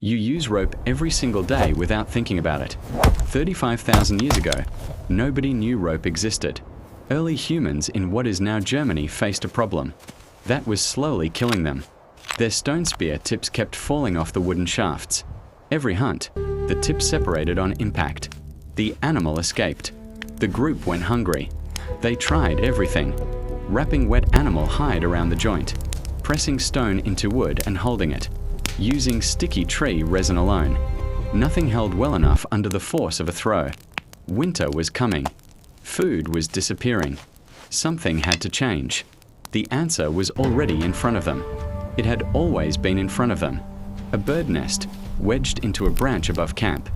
You use rope every single day without thinking about it. 35,000 years ago, nobody knew rope existed. Early humans in what is now Germany faced a problem. That was slowly killing them. Their stone spear tips kept falling off the wooden shafts. Every hunt, the tip separated on impact. The animal escaped. The group went hungry. They tried everything. Wrapping wet animal hide around the joint, pressing stone into wood and holding it, using sticky tree resin alone. Nothing held well enough under the force of a throw. Winter was coming. Food was disappearing. Something had to change. The answer was already in front of them. It had always been in front of them. A bird nest, wedged into a branch above camp,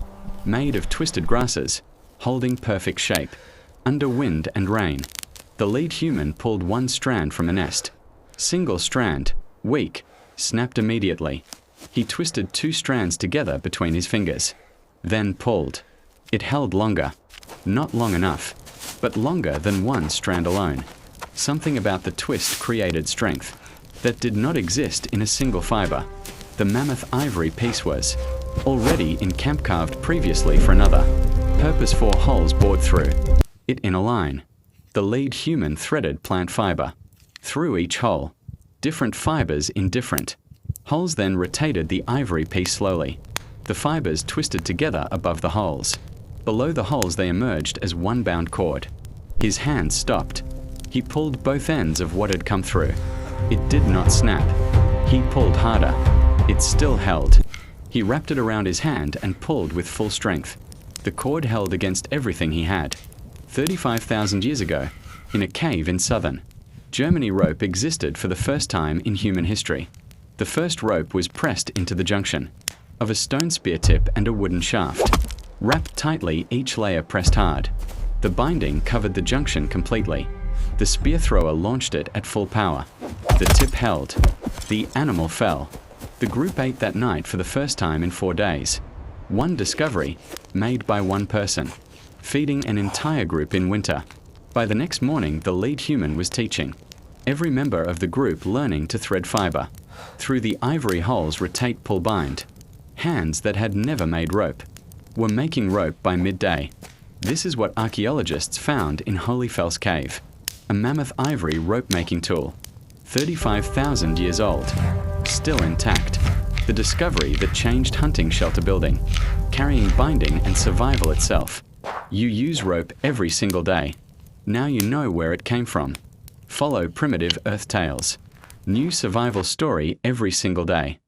made of twisted grasses, holding perfect shape, under wind and rain. The lead human pulled one strand from a nest. Single strand, weak, snapped immediately. He twisted two strands together between his fingers, then pulled. It held longer. Not long enough, but longer than one strand alone. Something about the twist created strength that did not exist in a single fiber. The mammoth ivory piece was already in camp, carved previously for another purpose, 4 holes bored through it in a line. The lead human threaded plant fiber through each hole, different fibers in different holes, then rotated the ivory piece slowly. The fibers twisted together above the holes. Below the holes they emerged as one bound cord. His hand stopped. He pulled both ends of what had come through. It did not snap. He pulled harder. It still held. He wrapped it around his hand and pulled with full strength. The cord held against everything he had. 35,000 years ago, in a cave in southern Germany, rope existed for the first time in human history. The first rope was pressed into the junction of a stone spear tip and a wooden shaft. Wrapped tightly, each layer pressed hard. The binding covered the junction completely. The spear thrower launched it at full power. The tip held. The animal fell. The group ate that night for the first time in 4 days. One discovery, made by one person, feeding an entire group in winter. By the next morning, the lead human was teaching every member of the group, learning to thread fiber through the ivory holes, rotate, pull, bind. Hands that had never made rope were making rope by midday. This is what archaeologists found in Hohle Fels Cave, a mammoth ivory rope-making tool, 35,000 years old, still intact. The discovery that changed hunting shelter building, carrying binding and survival itself. You use rope every single day. Now you know where it came from. Follow Primitive Earth Tales. New survival story every single day.